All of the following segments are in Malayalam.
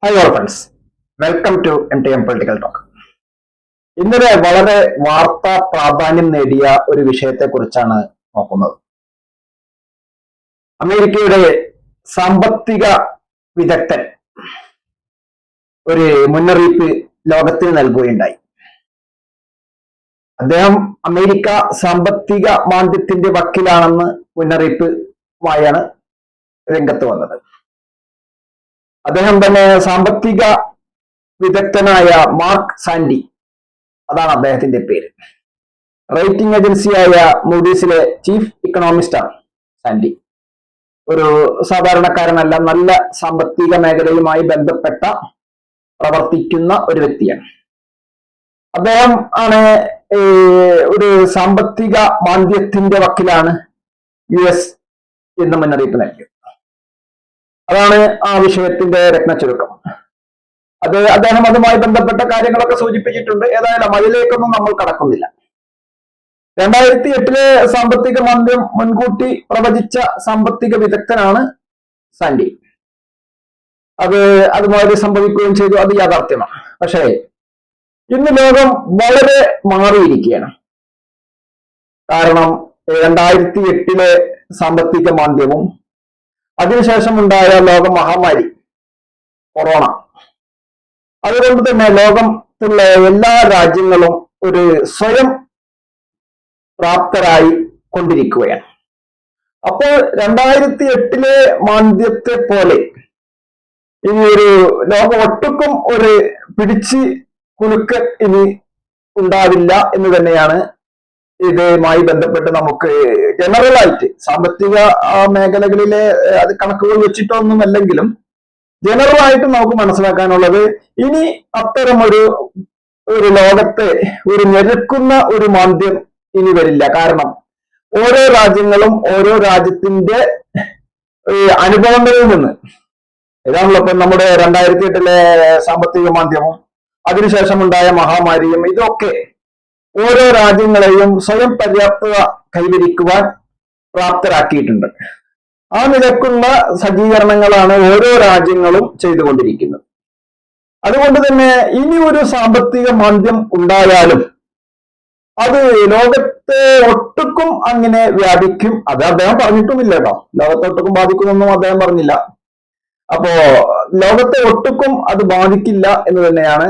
High all friends, welcome to MTM political talk. ഇന്നലെ വളരെ വാർത്താ പ്രാധാന്യം നേടിയ ഒരു വിഷയത്തെ കുറിച്ചാണ് നോക്കുന്നത്. അമേരിക്കയുടെ സാമ്പത്തിക വിദഗ്ധൻ ഒരു മുന്നറിയിപ്പ് ലോകത്തിന് നൽകുകയുണ്ടായി. അദ്ദേഹം അമേരിക്ക സാമ്പത്തിക മാന്ദ്യത്തിന്റെ വക്കിലാണെന്ന് മുന്നറിയിപ്പുമായാണ് രംഗത്ത് വന്നത്. അദ്ദേഹം തന്നെ സാമ്പത്തിക വിദഗ്ധനായ മാർക്ക് സാൻഡി, അതാണ് അദ്ദേഹത്തിന്റെ പേര്. റേറ്റിംഗ് ഏജൻസിയായ മൂഡീസിലെ ചീഫ് ഇക്കണോമിസ്റ്റാണ് സാൻഡി. ഒരു സാധാരണക്കാരനല്ല, നല്ല സാമ്പത്തിക മേഖലയുമായി ബന്ധപ്പെട്ട പ്രവർത്തിക്കുന്ന ഒരു വ്യക്തിയാണ്. അദ്ദേഹം ആണ് ഒരു സാമ്പത്തിക മാന്ദ്യത്തിന്റെ വക്കിലാണ് US എന്ന മുന്നറിയിപ്പ് നൽകിയത്. അതാണ് ആ വിഷയത്തിന്റെ രത്നച്ചുരുക്കം. അദ്ദേഹം അതുമായി ബന്ധപ്പെട്ട കാര്യങ്ങളൊക്കെ സൂചിപ്പിച്ചിട്ടുണ്ട്. ഏതായാലും അതിലേക്കൊന്നും നമ്മൾ കടക്കുന്നില്ല. 2008 സാമ്പത്തിക മാന്ദ്യം മുൻകൂട്ടി പ്രവചിച്ച സാമ്പത്തിക വിദഗ്ധനാണ് സാൻഡി. അതുമായി സംഭവിക്കുകയും ചെയ്തു. അത് യാഥാർത്ഥ്യമാണ്. പക്ഷേ ഇന്ന് ലോകം വളരെ മാറിയിരിക്കുകയാണ്. കാരണം 2008 സാമ്പത്തിക മാന്ദ്യവും അതിനുശേഷം ഉണ്ടായ ലോക മഹാമാരി കൊറോണ, അതുകൊണ്ട് തന്നെ ലോകത്തുള്ള എല്ലാ രാജ്യങ്ങളും ഒരു സ്വയം പ്രാപ്തരായി കൊണ്ടിരിക്കുകയാണ്. അപ്പോൾ 2008 മാന്ദ്യത്തെ പോലെ ഇനി ഒരു ലോകം ഒട്ടുക്കും ഒരു പിടിച്ച് കുലുക്കൽ ഇനി ഉണ്ടാവില്ല എന്ന് തന്നെയാണ് ഇതുമായി ബന്ധപ്പെട്ട് നമുക്ക് ജനറലായിട്ട് സാമ്പത്തിക മേഖലകളിലെ അത് കണക്കുകൾ വെച്ചിട്ടൊന്നും അല്ലെങ്കിലും ജനറലായിട്ട് നമുക്ക് മനസ്സിലാക്കാനുള്ളത്, ഇനി അത്തരം ഒരു ലോകത്തെ ഒരു ഞെരുക്കുന്ന ഒരു മാന്ദ്യം ഇനി വരില്ല. കാരണം ഓരോ രാജ്യങ്ങളും ഓരോ രാജ്യത്തിന്റെ അനുഭവങ്ങളിൽ നിന്ന്, ഇതാണല്ലോ ഇപ്പൊ നമ്മുടെ 2008 സാമ്പത്തിക മാന്ദ്യവും അതിനുശേഷം ഉണ്ടായ മഹാമാരിയും, ഇതൊക്കെ ഓരോ രാജ്യങ്ങളെയും സ്വയം പര്യാപ്തത കൈവരിക്കുവാൻ പ്രാപ്തരാക്കിയിട്ടുണ്ട്. ആ നിലക്കുള്ള സജ്ജീകരണങ്ങളാണ് ഓരോ രാജ്യങ്ങളും ചെയ്തുകൊണ്ടിരിക്കുന്നത്. അതുകൊണ്ട് തന്നെ ഇനി ഒരു സാമ്പത്തിക മാന്ദ്യം ഉണ്ടായാലും അത് ലോകത്തെ ഒട്ടുക്കും അങ്ങനെ വ്യാപിക്കും. അത് അദ്ദേഹം പറഞ്ഞിട്ടുമില്ല കേട്ടോ. ലോകത്തെ ഒട്ടുക്കും ബാധിക്കുമെന്നും അദ്ദേഹം പറഞ്ഞില്ല. അപ്പോ ലോകത്തെ ഒട്ടുക്കും അത് ബാധിക്കില്ല എന്ന് തന്നെയാണ്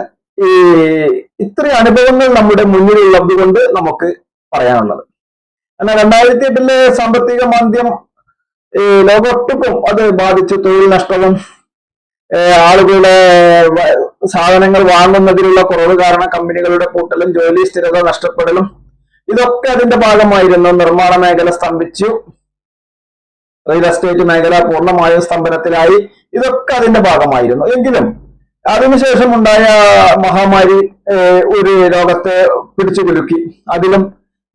ഇത്രയും അനുഭവങ്ങൾ നമ്മുടെ മുന്നിലുള്ളത് കൊണ്ട് നമുക്ക് പറയാനുള്ളത്. എന്നാൽ 2008 സാമ്പത്തിക മാന്ദ്യം ലോകമൊട്ടുക്കും അത് ബാധിച്ചു. തൊഴിൽ നഷ്ടവും ആളുകളുടെ സാധനങ്ങൾ വാങ്ങുന്നതിലുള്ള കുറവ് കാരണം കമ്പനികളുടെ പൂട്ടലും ജോലി സ്ഥിരത നഷ്ടപ്പെടലും ഇതൊക്കെ അതിന്റെ ഭാഗമായിരുന്നു. നിർമ്മാണ മേഖല സ്തംഭിച്ചു, റിയൽ എസ്റ്റേറ്റ് മേഖല പൂർണ്ണമായും സ്തംഭനത്തിലായി. ഇതൊക്കെ അതിന്റെ ഭാഗമായിരുന്നു. എങ്കിലും അതിനുശേഷം ഉണ്ടായ മഹാമാരി ഒരു ലോകത്തെ പിടിച്ചു കുലുക്കി. അതിലും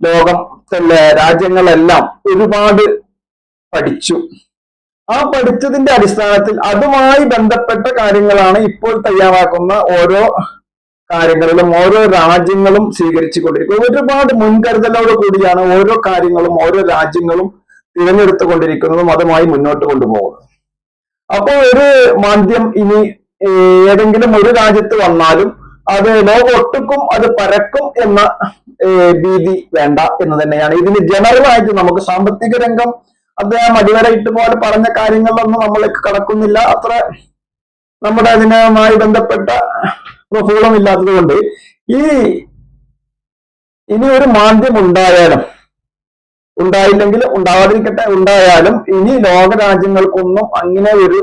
ലോകത്തിലെ രാജ്യങ്ങളെല്ലാം ഒരുപാട് പഠിച്ചു. ആ പഠിച്ചതിന്റെ അടിസ്ഥാനത്തിൽ അതുമായി ബന്ധപ്പെട്ട കാര്യങ്ങളാണ് ഇപ്പോൾ തയ്യാറാക്കുന്ന ഓരോ കാര്യങ്ങളിലും ഓരോ രാജ്യങ്ങളും സ്വീകരിച്ചു കൊണ്ടിരിക്കുന്നത്. ഒരുപാട് മുൻകരുതലോട് കൂടിയാണ് ഓരോ കാര്യങ്ങളും ഓരോ രാജ്യങ്ങളും തിരഞ്ഞെടുത്തു കൊണ്ടിരിക്കുന്നതും അതുമായി മുന്നോട്ട് കൊണ്ടുപോകുന്നത്. അപ്പോൾ ഒരു മാന്ദ്യം ഇനി ഏതെങ്കിലും ഒരു രാജ്യത്ത് വന്നാലും അത് ലോകമൊട്ടുക്കും അത് പരക്കും എന്ന ഭീതി വേണ്ട എന്ന് തന്നെയാണ്. ഇതിന് ജനറലായിട്ട് നമുക്ക് സാമ്പത്തിക രംഗം അദ്ദേഹം അടിവരയിട്ട് പോലെ പറഞ്ഞ കാര്യങ്ങളിലൊന്നും നമ്മൾക്ക് കടക്കുന്നില്ല. അത്ര നമ്മുടെ അതിനുമായി ബന്ധപ്പെട്ട പ്രഫുള്ളം ഇല്ലാത്തത് കൊണ്ട് ഇനി ഒരു മാന്ദ്യം ഉണ്ടായാലും ഉണ്ടായില്ലെങ്കിൽ ഉണ്ടാവാതിരിക്കട്ടെ, ഉണ്ടായാലും ഇനി ലോകരാജ്യങ്ങൾക്കൊന്നും അങ്ങനെ ഒരു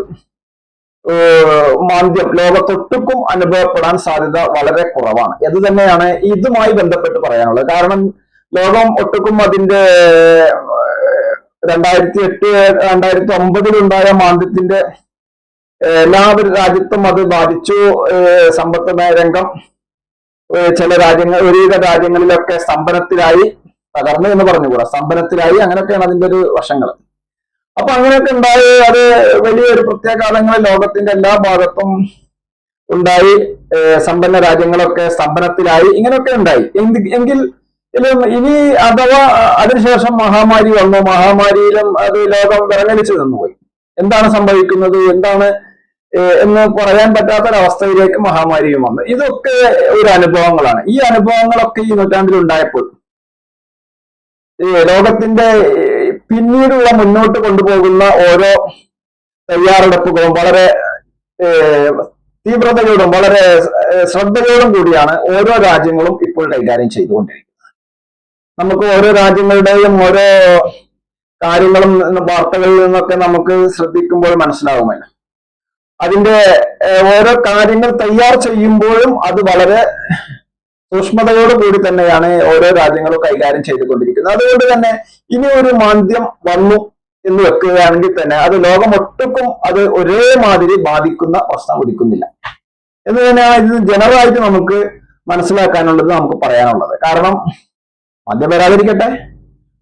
മാന്ദ്യം ലോകത്തൊട്ടുക്കും അനുഭവപ്പെടാൻ സാധ്യത വളരെ കുറവാണ്. ഇത് തന്നെയാണ് ഇതുമായി ബന്ധപ്പെട്ട് പറയാനുള്ളത്. കാരണം ലോകം ഒട്ടുക്കും അതിന്റെ 2008 2009 ഉണ്ടായ മാന്ദ്യത്തിന്റെ എല്ലാ രാജ്യത്തും അത് ബാധിച്ചു. സമ്പത്ത് രംഗം ചില രാജ്യങ്ങൾ, ഒരുവിധ രാജ്യങ്ങളിലൊക്കെ സ്തംഭനത്തിലായി, തകർന്നു എന്ന് പറഞ്ഞുകൂടാ, സ്തംഭനത്തിലായി. അങ്ങനെയൊക്കെയാണ് അതിന്റെ ഒരു വശങ്ങൾ. അപ്പൊ അങ്ങനെയൊക്കെ ഉണ്ടായി. അത് വലിയൊരു പ്രത്യേകകാലങ്ങളിൽ ലോകത്തിന്റെ എല്ലാ ഭാഗത്തും ഉണ്ടായി. സമ്പന്ന രാജ്യങ്ങളൊക്കെ സ്തംഭനത്തിലായി. ഇങ്ങനെയൊക്കെ ഉണ്ടായി. എങ്കിൽ ഇനി അഥവാ അതിനുശേഷം മഹാമാരി വന്നു. മഹാമാരിയിലും അത് ലോകം വിറങ്ങലിച്ചു നിന്നുപോയി. എന്താണ് സംഭവിക്കുന്നത്, എന്താണ് എന്ന് പറയാൻ പറ്റാത്തൊരവസ്ഥയിലേക്ക് മഹാമാരിയും വന്നു. ഇതൊക്കെ ഒരു അനുഭവങ്ങളാണ്. ഈ അനുഭവങ്ങളൊക്കെ ഈ നൂറ്റാണ്ടിൽ ഉണ്ടായപ്പോൾ ലോകത്തിന്റെ പിന്നീടുള്ള മുന്നോട്ട് കൊണ്ടുപോകുന്ന ഓരോ തയ്യാറെടുപ്പുകളും വളരെ തീവ്രതയോടും വളരെ ശ്രദ്ധയോടും കൂടിയാണ് ഓരോ രാജ്യങ്ങളും ഇപ്പോൾ കൈകാര്യം ചെയ്തുകൊണ്ടിരിക്കുന്നത്. നമുക്ക് ഓരോ രാജ്യങ്ങളുടെയും ഓരോ കാര്യങ്ങളും വാർത്തകളിൽ നിന്നൊക്കെ നമുക്ക് ശ്രദ്ധിക്കുമ്പോൾ മനസ്സിലാവുമല്ലോ. അതിന്റെ ഓരോ കാര്യങ്ങൾ തയ്യാർ ചെയ്യുമ്പോഴും അത് വളരെ സൂക്ഷ്മതയോട് കൂടി തന്നെയാണ് ഓരോ രാജ്യങ്ങളും കൈകാര്യം ചെയ്തുകൊണ്ടിരിക്കുന്നത്. അതുകൊണ്ട് തന്നെ ഇനി ഒരു മാന്ദ്യം വന്നു എന്ന് വെക്കുകയാണെങ്കിൽ തന്നെ അത് ലോകമൊട്ടുക്കും അത് ഒരേമാതിരി ബാധിക്കുന്ന പ്രശ്നം ഉദിക്കുന്നില്ല എന്ന് തന്നെയാണ് ഇത് ജനറലായിട്ട് നമുക്ക് മനസ്സിലാക്കാനുള്ളത്, നമുക്ക് പറയാനുള്ളത്. കാരണം മദ്യം വരാതിരിക്കട്ടെ,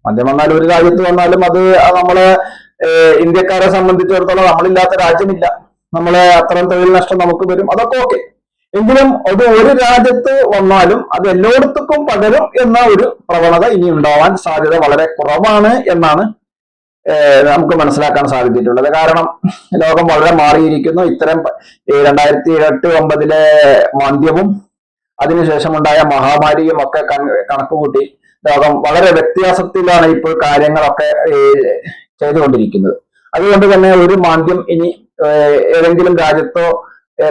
മദ്യം വന്നാലും ഒരു രാജ്യത്ത് വന്നാലും അത് നമ്മളെ ഇന്ത്യക്കാരെ സംബന്ധിച്ചിടത്തോളം നമ്മളില്ലാത്ത രാജ്യമില്ല. നമ്മളെ അത്തരം തൊഴിൽ നഷ്ടം നമുക്ക് വരും, അതൊക്കെ ഓക്കെ. എങ്കിലും അത് ഒരു രാജ്യത്ത് വന്നാലും അത് എല്ലായിടത്തും പകരും എന്ന ഒരു പ്രവണത ഇനി ഉണ്ടാവാൻ സാധ്യത വളരെ കുറവാണ് എന്നാണ് നമുക്ക് മനസ്സിലാക്കാൻ സാധിച്ചിട്ടുള്ളത്. കാരണം ലോകം വളരെ മാറിയിരിക്കുന്നു. ഇത്തരം 2008-2009 മാന്ദ്യവും അതിനുശേഷം ഉണ്ടായ മഹാമാരിയും ഒക്കെ കണക്കുകൂട്ടി ലോകം വളരെ വ്യത്യാസത്തിലാണ് ഇപ്പോൾ കാര്യങ്ങളൊക്കെ ചെയ്തുകൊണ്ടിരിക്കുന്നത്. അതുകൊണ്ട് തന്നെ ഒരു മാന്ദ്യം ഇനി ഏതെങ്കിലും രാജ്യത്തോ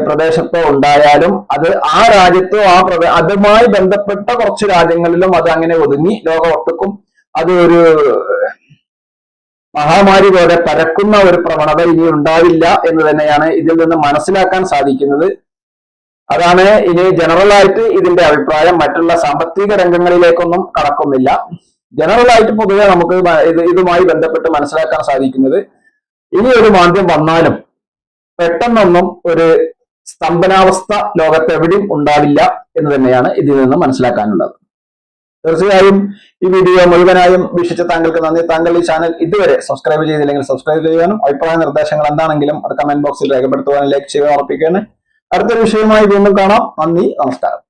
പ്രദേശത്തോ ഉണ്ടായാലും അത് ആ രാജ്യത്തോ അതുമായി ബന്ധപ്പെട്ട കുറച്ച് രാജ്യങ്ങളിലും അത് അങ്ങനെ ഒതുങ്ങി ലോകം ഒട്ടുക്കും അത് ഒരു മഹാമാരി പോലെ പരക്കുന്ന ഒരു പ്രവണത ഇനി ഉണ്ടാവില്ല എന്ന് തന്നെയാണ് ഇതിൽ നിന്ന് മനസ്സിലാക്കാൻ സാധിക്കുന്നത്. അതാണ് ഇനി ജനറലായിട്ട് ഇതിന്റെ അഭിപ്രായം. മറ്റുള്ള സാമ്പത്തിക രംഗങ്ങളിലേക്കൊന്നും കടക്കുന്നില്ല. ജനറലായിട്ട് പൊതുവെ നമുക്ക് ഇതുമായി ബന്ധപ്പെട്ട് മനസ്സിലാക്കാൻ സാധിക്കുന്നത് ഇനി ഒരു മാന്ദ്യം വന്നാലും പെട്ടെന്നൊന്നും ഒരു സ്തംഭനാവസ്ഥ ലോകത്തെവിടെയും ഉണ്ടാവില്ല എന്ന് തന്നെയാണ് ഇതിൽ നിന്ന് മനസ്സിലാക്കാനുള്ളത്. തീർച്ചയായും ഈ വീഡിയോ മുഴുവനായും വീക്ഷിച്ച താങ്കൾക്ക് നന്ദി. താങ്കൾ ഈ ചാനൽ ഇതുവരെ സബ്സ്ക്രൈബ് ചെയ്തില്ലെങ്കിൽ സബ്സ്ക്രൈബ് ചെയ്യാനും അഭിപ്രായ നിർദ്ദേശങ്ങൾ എന്താണെങ്കിലും അത് കമന്റ് ബോക്സിൽ രേഖപ്പെടുത്തുവാനും ലൈക്ക് ചെയ്യാൻ ഉറപ്പിക്കുകയാണ്. അടുത്തൊരു വിഷയവുമായി വീണ്ടും കാണാം. നന്ദി, നമസ്കാരം.